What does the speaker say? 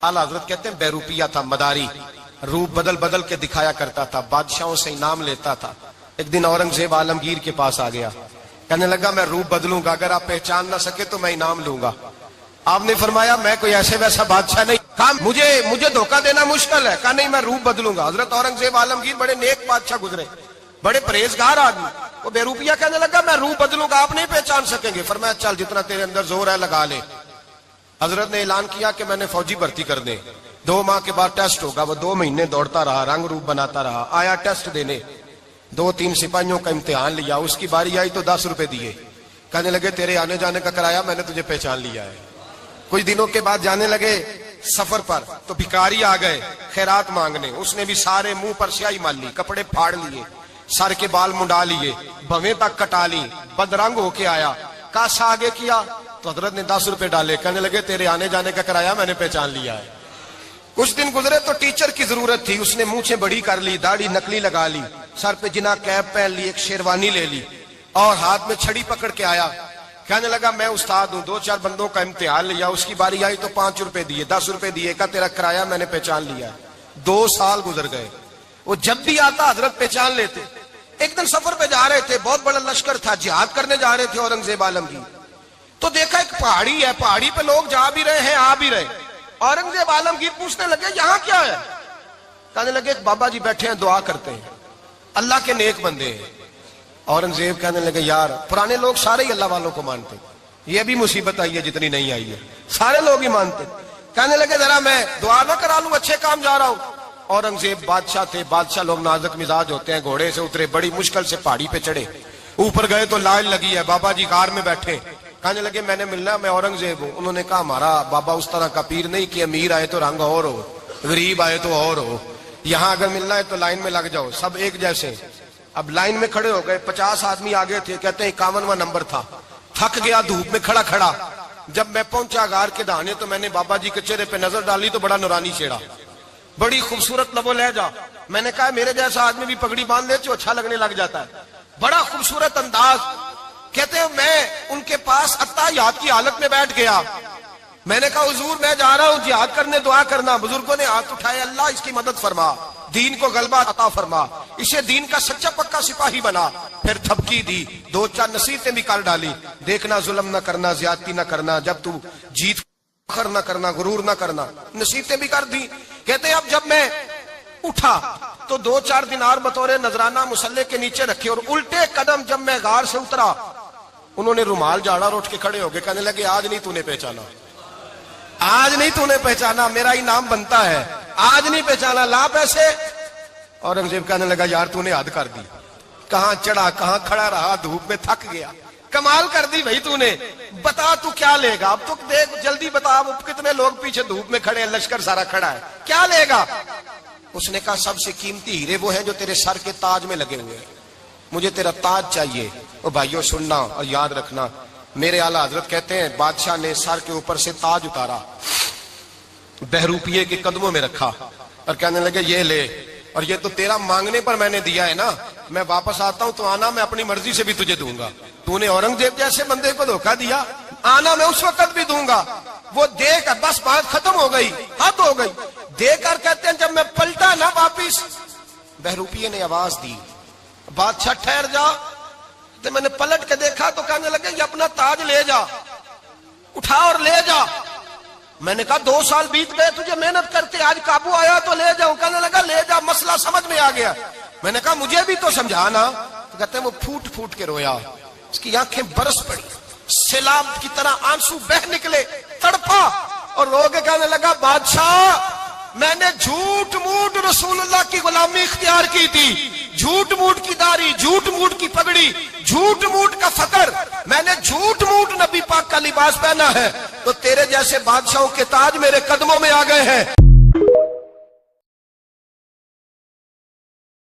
आला हजरत कहते हैं बेरूपिया था, मदारी, रूप बदल बदल के दिखाया करता था, बादशाहों से इनाम लेता था। एक दिन औरंगजेब आलमगीर के पास आ गया, कहने लगा मैं रूप बदलूंगा, अगर आप पहचान ना सके तो मैं इनाम लूंगा। आपने फरमाया मैं कोई ऐसे वैसा बादशाह नहीं, कहा मुझे धोखा देना मुश्किल है, कहा नहीं मैं रूप बदलूंगा। हजरत औरंगजेब आलमगीर बड़े नेक बादशाह गुजरे, बड़े परहेजगार आदमी, वो बेरूपिया कहने लगा मैं रूप बदलूंगा, आप नहीं पहचान सकेंगे। फरमाया चल जितना तेरे अंदर जोर है लगा ले। हजरत ने ऐलान किया कि मैंने फौजी भर्ती कर दे, 2 माह के बाद टेस्ट होगा। वो 2 महीने दौड़ता रहा, रंग रूप बनाता रहा, आया टेस्ट देने, 2-3 सिपाहियों का इम्तिहान लिया, उसकी बारी आई तो 10 रुपए दिए, कहने लगे तेरे आने जाने का किराया मैंने तुझे पहचान लिया है। कुछ दिनों के बाद जाने लगे सफर पर, तो भिखारी आ गए खैरात मांगने, उसने भी सारे मुंह पर स्याही मार ली, कपड़े फाड़ लिए, सर के बाल मुंडा लिए, भवें तक कटा ली, बदरंग होके आया, कासा आगे किया तो हजरत ने 10 रुपए डाले, कहने लगे तेरे आने जाने का किराया मैंने पहचान लिया है। कुछ दिन गुजरे तो टीचर की जरूरत थी, उसने मूंछें बड़ी कर ली, दाढ़ी नकली लगा ली, सर पे जिना कैप पहन ली, एक शेरवानी ले ली और हाथ में छड़ी पकड़ के आया, कहने लगा मैं उस्ताद हूं, 2-4 बंदों का इम्तिहान लिया, उसकी बारी आई तो 5 रुपए दिए, 10 रुपए दिए, का तेरा किराया मैंने पहचान लिया। 2 साल गुजर गए, वो जब भी आता हजरत पहचान लेते। एक दिन सफर पे जा रहे थे, बहुत बड़ा लश्कर था, जिहाद करने जा रहे थे औरंगजेब आलमगीर, तो देखा एक पहाड़ी है, पहाड़ी पे लोग जा भी रहे हैं आ भी रहे। औरंगजेब आलमगीर पूछने लगे यहाँ क्या है, कहने लगे बाबा जी बैठे हैं दुआ करते हैं, अल्लाह के नेक बंदे हैं। औरंगजेब कहने लगे यार पुराने लोग सारे ही अल्लाह वालों को मानते, ये भी मुसीबत आई है जितनी नहीं आई है, सारे लोग ही मानते। कहने लगे जरा मैं दुआ ना करा लूं, अच्छे काम जा रहा हूं। औरंगजेब बादशाह थे, बादशाह लोग नाजुक मिजाज होते हैं, घोड़े से उतरे, बड़ी मुश्किल से पहाड़ी पे चढ़े, ऊपर गए तो लाइन लगी है, बाबा जी गार में बैठे, कहने लगे मैंने मिलना, मैं औरंगजेब हूं। उन्होंने कहा हमारा बाबा उस तरह का पीर नहीं कि अमीर आए तो रंग और हो, गरीब आए तो और हो, यहाँ अगर मिलना है तो लाइन में लग जाओ, सब एक जैसे। अब लाइन में खड़े हो गए, 50 आदमी आगे थे, कहते हैं 51वां नंबर था, थक गया धूप में खड़ा खड़ा। जब मैं पहुंचा गार के दाने तो मैंने बाबा जी के चेहरे पे नजर डाली तो बड़ा नूरानी चेहरा, बड़ी खूबसूरत लबो लहजा। मैंने कहा मेरे जैसा आदमी भी पगड़ी बांध ले तो अच्छा लगने लग जाता है, बड़ा खूबसूरत अंदाज। कहते हैं मैं उनके पास अत्ताहियात की हालत में बैठ गया, मैंने कहा हुजूर मैं जा रहा हूं जिहाद करने, दुआ करना। बुजुर्गों ने हाथ उठाए, अल्लाह इसकी मदद फरमा, दीन को गलबा अता फरमा, इसे दीन का सच्चा पक्का सिपाही बना। फिर थपकी दी, 2-4 नसीहतें भी कर डाली, देखना जुल्म न करना, ज्यादती न करना, जब तू जीत फखर न करना, गुरूर न करना, नसीहतें भी कर दी। कहते अब जब मैं उठा तो 2-4 दिनार बतौर नजराना मुसल्ले के नीचे रखे, और उल्टे कदम जब मैं गार से उतरा उन्होंने रुमाल झाड़ा और उठ के खड़े हो गए, कहने लगे आज नहीं तूने पहचाना, आज नहीं तूने पहचाना, मेरा इनाम बनता है, आज नहीं पहचाना, ला पैसे। औरंगजेब कहने लगा यार तूने हद कर दी, कहां चढ़ा कहां खड़ा रहा, धूप में थक गया, कमाल कर दी भाई तूने, बता तू क्या लेगा, अब तो देख जल्दी बता, अब कितने लोग पीछे धूप में खड़े हैं, लश्कर सारा खड़ा है, क्या लेगा। उसने कहा सबसे कीमती हीरे वो हैं जो तेरे सर के ताज में लगे हुए हैं, मुझे तेरा ताज चाहिए। ओ भाइयों सुनना और याद रखना, मेरे आला हजरत कहते हैं बादशाह ने सर के ऊपर से ताज उतारा, बहरूपिये के कदमों में रखा और कहने लगे ये ले, और ये तो तेरा मांगने पर मैंने दिया है ना, मैं वापस आता हूं तो आना मैं अपनी मर्जी से भी तुझे दूंगा, तूने औरंगजेब जैसे बंदे को धोखा दिया, आना मैं उस वक्त भी दूंगा। वो देख बस बात खत्म हो गई, हद हो गई। देकर कहते हैं जब मैं पलटा ना वापिस, बहरूपिये ने आवाज दी बादशाह ठहर जा, तो मैंने पलट के देखा तो कहने लगे ये अपना ताज ले जा, उठा और ले जा। मैंने कहा 2 साल बीत गए तुझे मेहनत करते, आज काबू आया तो ले जाऊं, कहने लगा ले जा, मसला समझ में आ गया। मैंने कहा मुझे भी तो समझाना, तो कहते हैं वो फूट फूट के रोया, उसकी आंखें बरस पड़ी, सैलाब की तरह आंसू बह निकले, तड़पा और रो के कहने लगा बादशाह मैंने झूठ मूठ रसूलुल्लाह की गुलामी इख्तियार की थी, झूठ मूठ की दाढ़ी, झूठ मूठ की पगड़ी, झूठ मूठ का फकर, मैंने झूठ मूठ नबी पाक का लिबास पहना है, तो तेरे जैसे बादशाहों के ताज मेरे कदमों में आ गए हैं।